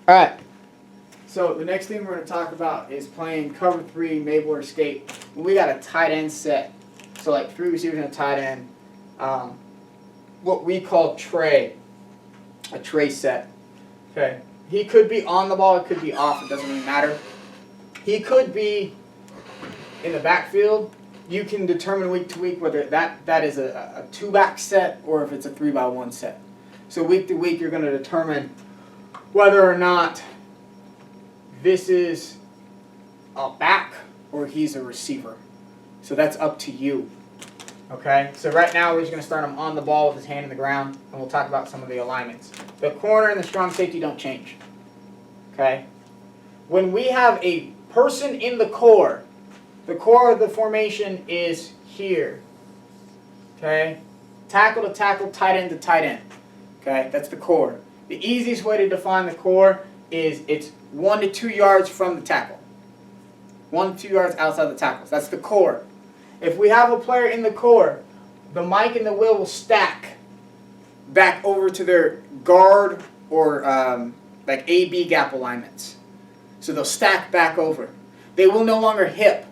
All right. So the next thing we're going to talk about is playing cover 3, Mable or escape. We got a tight end set. So like 3 receivers and a tight end. What we call tray. A tray set. Okay. He could be on the ball. It could be off. It doesn't really matter. He could be in the backfield. You can determine week to week whether that is a 2-back set or if it's a 3-by-1 set. So week to week you're going to determine whether or not this is a back or he's a receiver. So that's up to you. Okay? So right now we're just going to start him on the ball with his hand in the ground, and we'll talk about some of the alignments. The corner and the strong safety don't change. Okay? When we have a person in the core of the formation is here. Okay? Tackle to tackle, tight end to tight end. Okay? That's the core. The easiest way to define the core is it's 1 to 2 yards from the tackle. 1 to 2 yards outside the tackles. That's the core. If we have a player in the core, the Mike and the will stack back over to their guard or like A-B gap alignments. So they'll stack back over. They will no longer hip.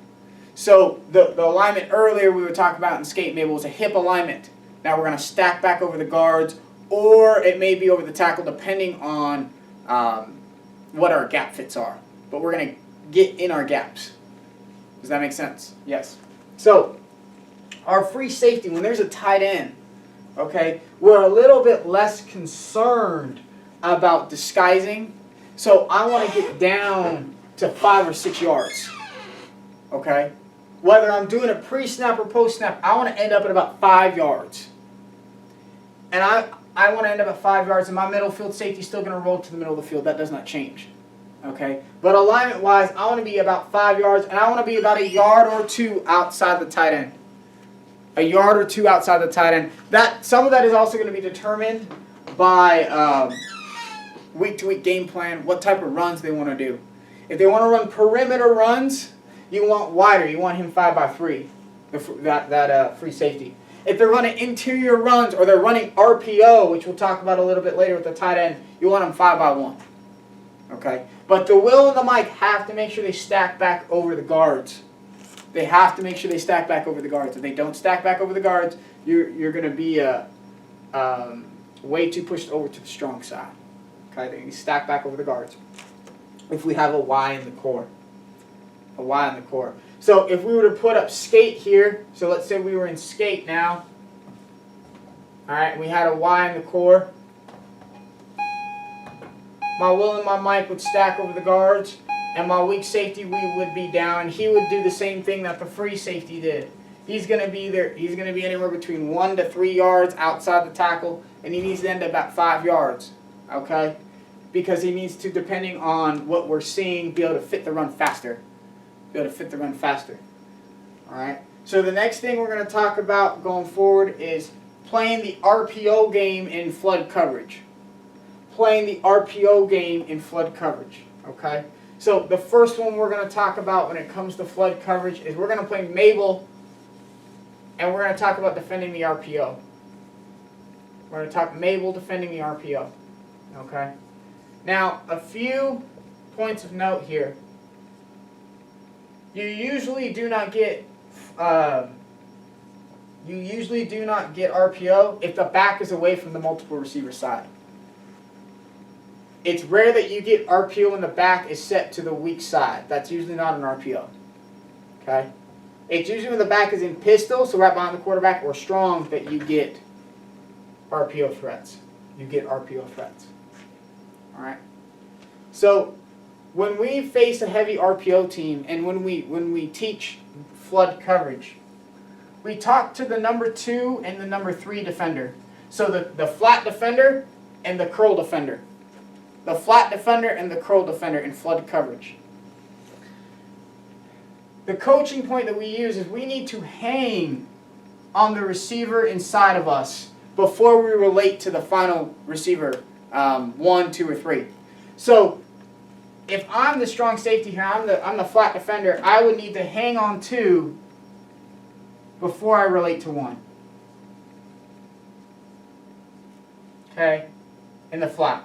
So the alignment earlier we were talking about in skate Mable was a hip alignment. Now we're going to stack back over the guards, or it may be over the tackle depending on what our gap fits are. But we're going to get in our gaps. Does that make sense? Yes. So our free safety, when there's a tight end, okay, we're a little bit less concerned about disguising. So I want to get down to 5 or 6 yards. Okay? Whether I'm doing a pre-snap or post-snap, I want to end up at about 5 yards. And I want to end up at 5 yards, and my middle field safety is still going to roll to the middle of the field. That does not change. Okay? But alignment-wise, I want to be about 5 yards, and I want to be about 1 yard or 2 outside the tight end. 1 yard or 2 outside the tight end. Some of that is also going to be determined by week-to-week game plan, what type of runs they want to do. If they want to run perimeter runs, you want wider. You want him 5x3, that free safety. If they're running interior runs or they're running RPO, which we'll talk about a little bit later with the tight end, you want them 5x1. Okay? But the Will and the Mike have to make sure they stack back over the guards. They have to make sure they stack back over the guards. If they don't stack back over the guards, you're going to be way too pushed over to the strong side. Okay? They need to stack back over the guards. If we have a Y in the core. A Y in the core. So if we were to put up skate here, so let's say we were in skate now. Alright, we had a Y in the core. My Will and my Mike would stack over the guards, and my weak safety we would be down. He would do the same thing that the free safety did. He's going to be there. He's going to be anywhere between 1 to 3 yards outside the tackle, and he needs to end up about 5 yards. Okay? Because he needs to, depending on what we're seeing, be able to fit the run faster. Alright? So the next thing we're going to talk about going forward is playing the RPO game in flood coverage. Okay? So the first one we're going to talk about when it comes to flood coverage is we're going to play Mable, and we're going to talk about defending the RPO. We're going to talk Mable defending the RPO. Okay? Now, a few points of note here. You usually do not get RPO if the back is away from the multiple receiver side. It's rare that you get RPO when the back is set to the weak side. That's usually not an RPO. Okay? It's usually when the back is in pistol, so right behind the quarterback, or strong, that you get RPO threats. Alright? So when we face a heavy RPO team, and when we teach flood coverage, we talk to the number 2 and the number 3 defender. So the flat defender and the curl defender. The flat defender and the curl defender in flood coverage. The coaching point that we use is we need to hang on the receiver inside of us before we relate to the final receiver, 1, 2, or 3. So if I'm the strong safety here, I'm the flat defender, I would need to hang on 2 before I relate to 1. Okay? In the flat.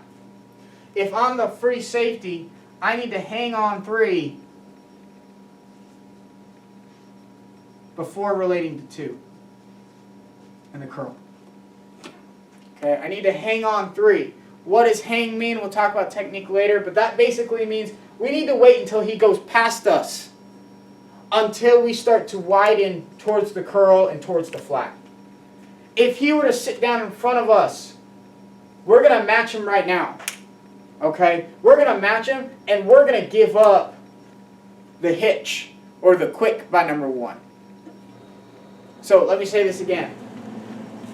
if I'm the free safety, I need to hang on 3 before relating to 2 in the curl. Okay, I need to hang on 3. What does hang mean? We'll talk about technique later, but that basically means we need to wait until he goes past us, until we start to widen towards the curl and towards the flat. If he were to sit down in front of us, we're going to match him right now. Okay? We're going to match him, and we're going to give up the hitch or the quick by number 1. So let me say this again.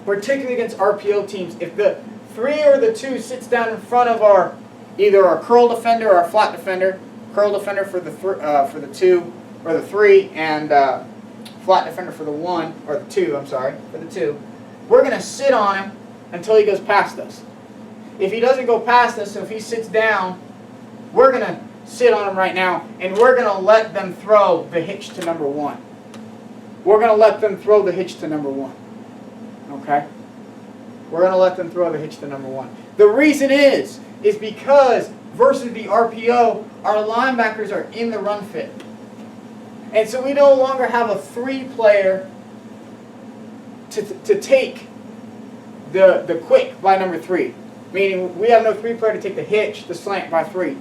Particularly against RPO teams, if the 3 or the 2 sits down in front of either our curl defender or our flat defender, curl defender for the 2 or the 3, and flat defender for the 1 or the 2. I'm sorry, for the 2. We're going to sit on him until he goes past us. If he doesn't go past us, so if he sits down, we're going to sit on him right now, and we're going to let them throw the hitch to number 1. We're going to let them throw the hitch to number 1. Okay? We're going to let them throw the hitch to number 1. The reason is because versus the RPO, our linebackers are in the run fit. And so we no longer have a 3 player to take the quick by number 3. Meaning we have no 3 player to take the hitch, the slant by 3.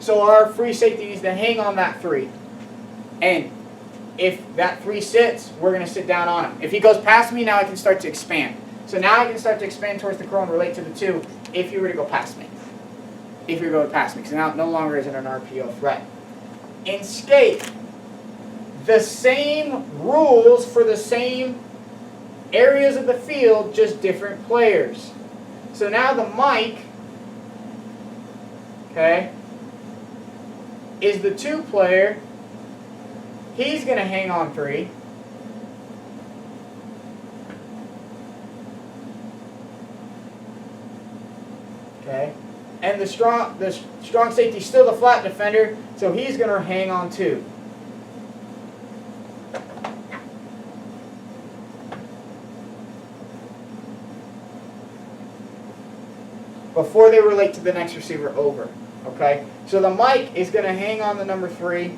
So our free safety needs to hang on that 3. And if that 3 sits, we're going to sit down on him. If he goes past me, now I can start to expand. So now I can start to expand towards the curl and relate to the 2 if you were to go past me. If you were to go past me, because now no longer is it an RPO threat. In skate, the same rules for the same areas of the field, just different players. So now the Mike, okay, is the 2 player. He's going to hang on 3. Okay, and the strong safety is still the flat defender, so he's going to hang on 2. Before they relate to the next receiver over. Okay, so the Mike is going to hang on the number 3,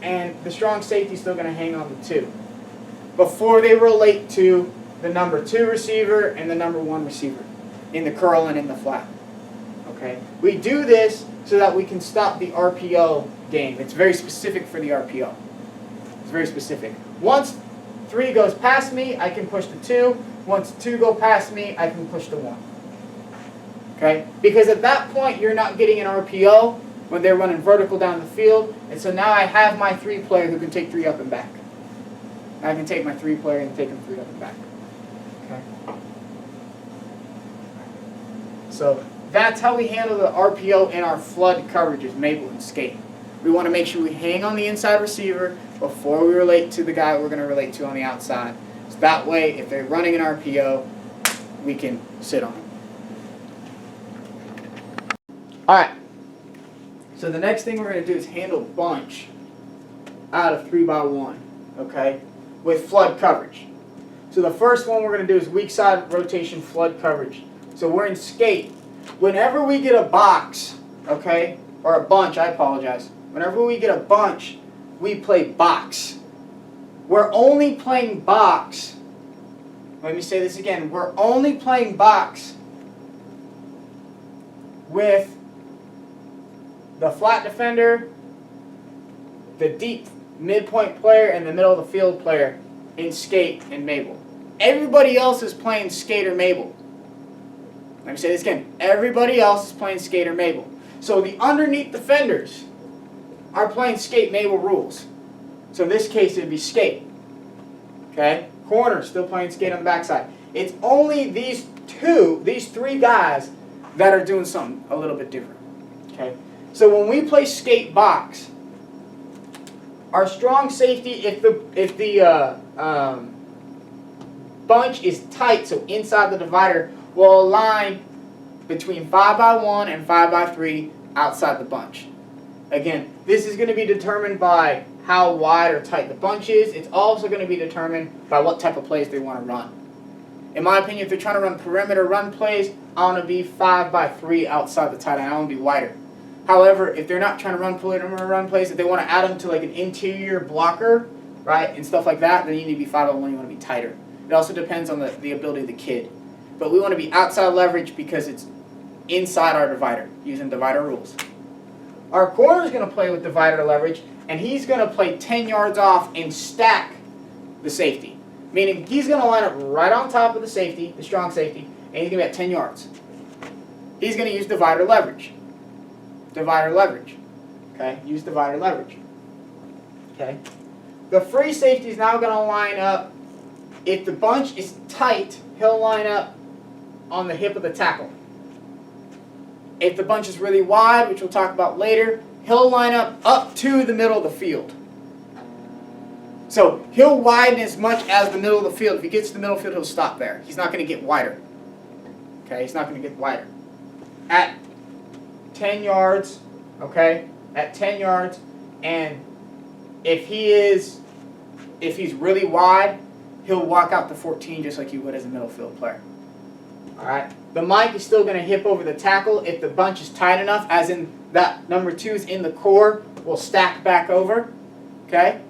and the strong safety is still going to hang on the 2. Before they relate to the number 2 receiver and the number 1 receiver in the curl and in the flat. Okay, we do this so that we can stop the RPO game. It's very specific for the RPO. It's very specific. Once 3 goes past me, I can push the 2. Once 2 go past me, I can push the 1. Okay? Because at that point, you're not getting an RPO when they're running vertical down the field. And so now I have my 3 player who can take 3 up and back. I can take my 3 player and take him 3 up and back. Okay? So that's how we handle the RPO in our flood coverages, Mable and skate. We want to make sure we hang on the inside receiver before we relate to the guy we're going to relate to on the outside. So that way, if they're running an RPO, we can sit on them. Alright, so the next thing we're going to do is handle bunch out of 3x1, okay, with flood coverage. So the first one we're going to do is weak side rotation flood coverage. So we're in skate. Whenever we get a box, okay, or a bunch, I apologize. Whenever we get a bunch, we play box. We're only playing box. Let me say this again. We're only playing box with the flat defender, the deep midpoint player, and the middle of the field player in skate and Mable. Everybody else is playing skate or Mable. Let me say this again. Everybody else is playing skate or Mable. So the underneath defenders are playing skate Mable rules. So in this case, it would be skate. Okay? Corner, still playing skate on the backside. It's only these 3 guys that are doing something a little bit different. Okay? So when we play skate box, our strong safety, if the bunch is tight, so inside the divider, will align between 5x1 and 5x3 outside the bunch. Again, this is going to be determined by how wide or tight the bunch is. It's also going to be determined by what type of plays they want to run. In my opinion, if they're trying to run perimeter run plays, I want to be 5x3 outside the tight end. I want to be wider. However, if they're not trying to run perimeter run plays, if they want to add them to like an interior blocker, right, and stuff like that, then you need to be 5-1. You want to be tighter. It also depends on the ability of the kid. But we want to be outside leverage because it's inside our divider, using divider rules. Our corner is going to play with divider leverage, and he's going to play 10 yards off and stack the safety. Meaning he's going to line up right on top of the safety, the strong safety, and he's going to be at 10 yards. He's going to use divider leverage. Divider leverage. Okay, use divider leverage. Okay. The free safety is now going to line up. If the bunch is tight, he'll line up on the hip of the tackle. If the bunch is really wide, which we'll talk about later, he'll line up to the middle of the field. So he'll widen as much as the middle of the field. If he gets to the middle of the field, he'll stop there. He's not going to get wider. Okay, he's not going to get wider. At 10 yards, okay, at 10 yards, and if he's really wide, he'll walk out to 14 just like he would as a middle field player. All right. The mic is still going to hip over the tackle if the bunch is tight enough, as in that number 2 is in the core, will stack back over. Okay.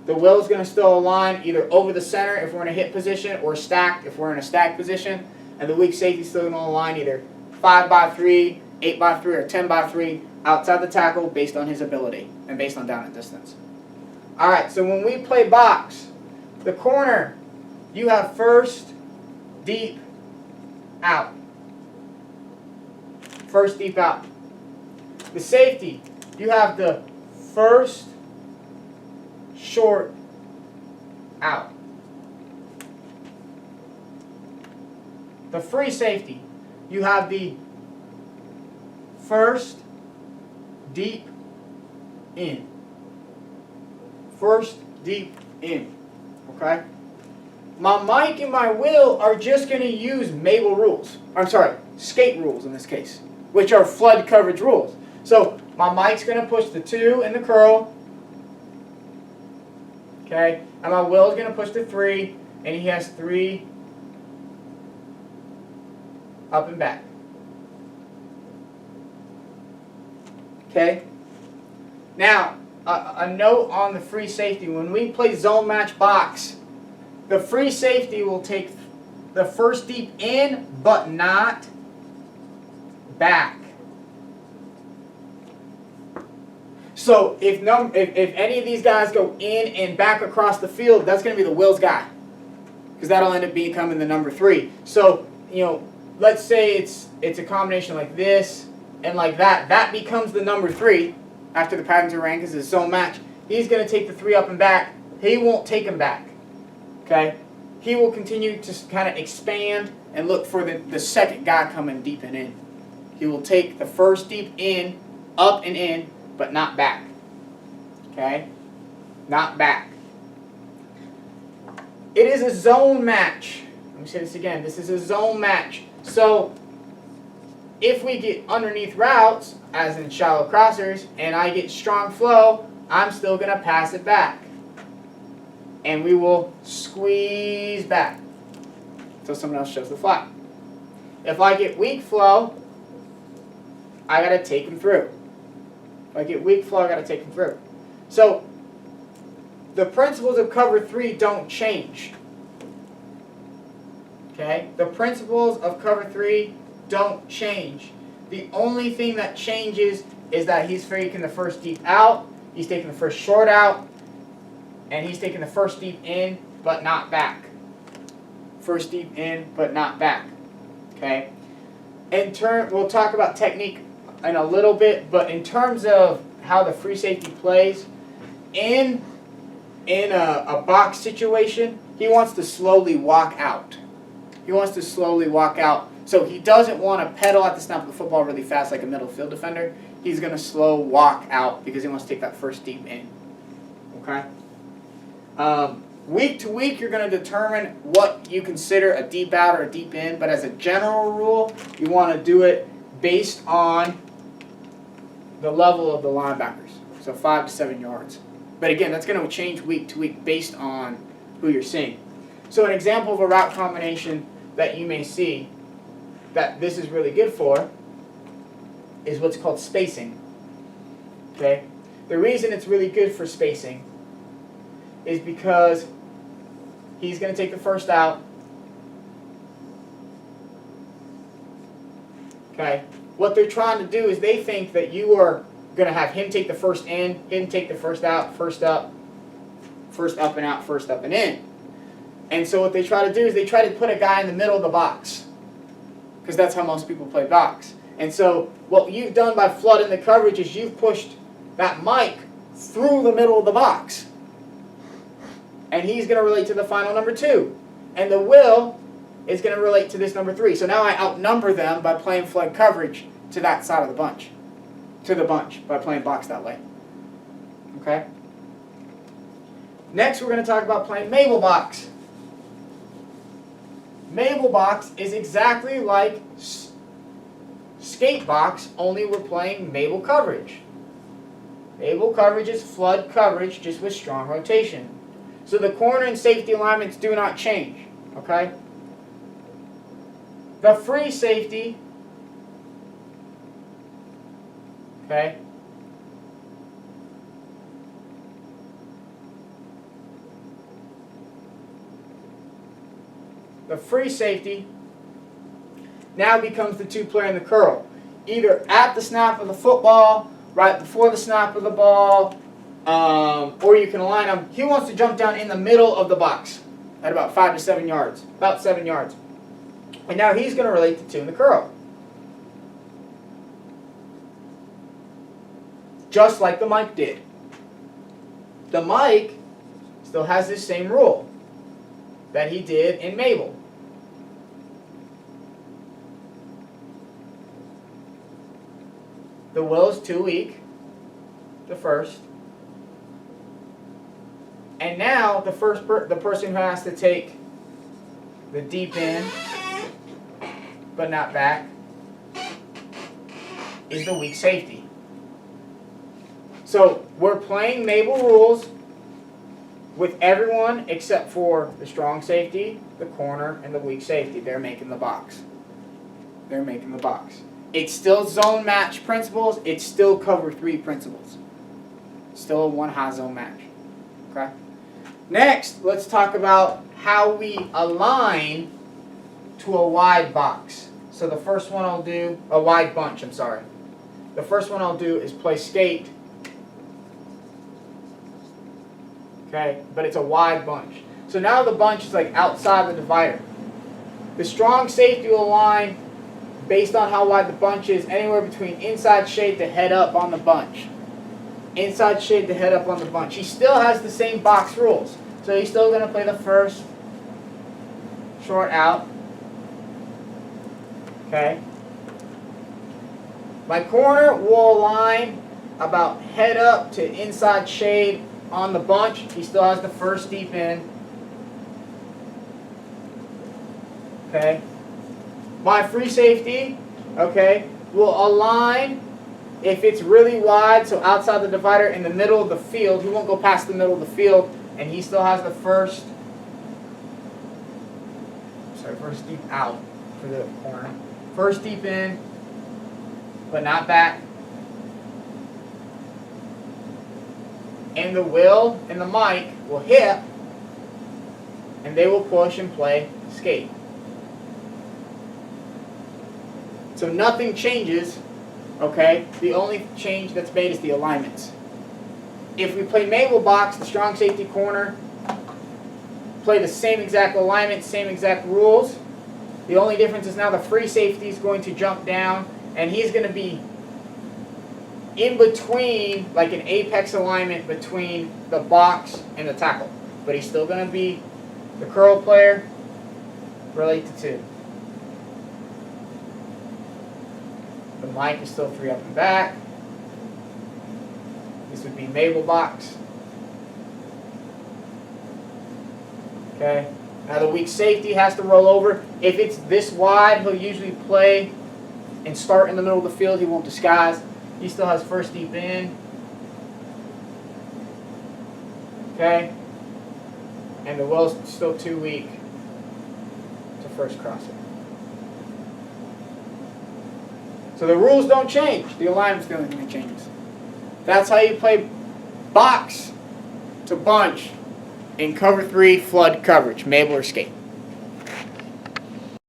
The will is going to still align either over the center if we're in a hit position or stacked if we're in a stacked position. And the weak safety is still going to align either 5x3, 8x3, or 10x3 outside the tackle based on his ability and based on down and distance. All right, so when we play box, the corner, you have first, deep, out. First, deep, out. The safety, you have the first, short, out. The free safety, you have the first, deep, in. First, deep, in. Okay? My mic and my will are just going to use Mable rules. I'm sorry, skate rules in this case, which are flood coverage rules. So my mic's going to push the 2 in the curl. Okay? And my will is going to push the 3, and he has 3 up and back. Okay? Now, a note on the free safety. When we play zone match box, the free safety will take the first deep in, but not back. So if any of these guys go in and back across the field, that's going to be the Will's guy, because that'll end up becoming the number 3. So let's say it's a combination like this and like that. That becomes the number 3 after the patterns are ran because it's a zone match. He's going to take the 3 up and back. He won't take him back. Okay? He will continue to kind of expand and look for the second guy coming deep and in. He will take the first deep in, up and in, but not back. Okay? Not back. It is a zone match. Let me say this again. This is a zone match. So if we get underneath routes, as in shallow crossers, and I get strong flow, I'm still going to pass it back. And we will squeeze back until someone else shows the flat. If I get weak flow, I got to take him through. If I get weak flow, I got to take him through. So the principles of cover 3 don't change. Okay? The principles of cover 3 don't change. The only thing that changes is that he's taking the first deep out, he's taking the first short out, and he's taking the first deep in, but not back. First deep in, but not back. Okay? We'll talk about technique in a little bit, but in terms of how the free safety plays, in a box situation, he wants to slowly walk out. He wants to slowly walk out. So he doesn't want to pedal at the snap of the football really fast like a middle field defender. He's going to slow walk out because he wants to take that first deep in. Okay? Week to week, you're going to determine what you consider a deep out or a deep in. But as a general rule, you want to do it based on the level of the linebackers. So 5 to 7 yards. But again, that's going to change week to week based on who you're seeing. So an example of a route combination that you may see that this is really good for is what's called spacing. Okay? The reason it's really good for spacing is because he's going to take the first out. Okay? What they're trying to do is they think that you are going to have him take the first in, him take the first out, first up and out, first up and in. And so what they try to do is they try to put a guy in the middle of the box, because that's how most people play box. And so what you've done by flooding the coverage is you've pushed that Mike through the middle of the box. And he's going to relate to the final number 2. And the Will is going to relate to this number 3. So now I outnumber them by playing flood coverage to that side of the bunch. To the bunch, by playing box that way. Okay? Next we're going to talk about playing Mable box. Mable box is exactly like skate box, only we're playing Mable coverage. Mable coverage is flood coverage, just with strong rotation. So the corner and safety alignments do not change. Okay? The free safety, okay, the free safety now becomes the 2-player in the curl. Either at the snap of the football, right before the snap of the ball, or you can align him. He wants to jump down in the middle of the box at about 5 to 7 yards. About 7 yards. And now he's going to relate the 2 in the curl. Just like the Mike did. The Mike still has this same rule that he did in Mable. The Will is too weak, the first. And now the person who has to take the deep in, but not back, is the weak safety. So we're playing Mable rules with everyone except for the strong safety, the corner, and the weak safety. They're making the box. They're making the box. It's still zone match principles. It's still cover 3 principles. Still a 1 high zone match. Okay? Next, let's talk about how we align to a wide box. So the first one I'll do, a wide bunch, I'm sorry. The first one I'll do is play skate. Okay, but it's a wide bunch. So now the bunch is like outside the divider. The strong safety will align based on how wide the bunch is, anywhere between inside shade to head up on the bunch. Inside shade to head up on the bunch. He still has the same box rules. So he's still going to play the first short out. Okay. My corner will align about head up to inside shade on the bunch. He still has the first deep in. Okay. My free safety, okay, will align if it's really wide, so outside the divider in the middle of the field. He won't go past the middle of the field, and he still has the first deep out for the corner. First deep in, but not back. And the Will and the Mike will hit, and they will push and play skate. So nothing changes, okay? The only change that's made is the alignments. If we play Mable box, the strong safety corner, play the same exact alignment, same exact rules. The only difference is now the free safety is going to jump down, and he's going to be in between, like an apex alignment between the box and the tackle. But he's still going to be the curl player, relate to 2. The Mike is still 3 up and back. This would be Mable box. Okay. Now the weak safety has to roll over. If it's this wide, he'll usually play and start in the middle of the field. He won't disguise. He still has first deep in. Okay. And the Will's still too weak to first crosser. So the rules don't change. The alignment's the only thing that changes. That's how you play box to bunch in cover 3 flood coverage, Mable or Skate.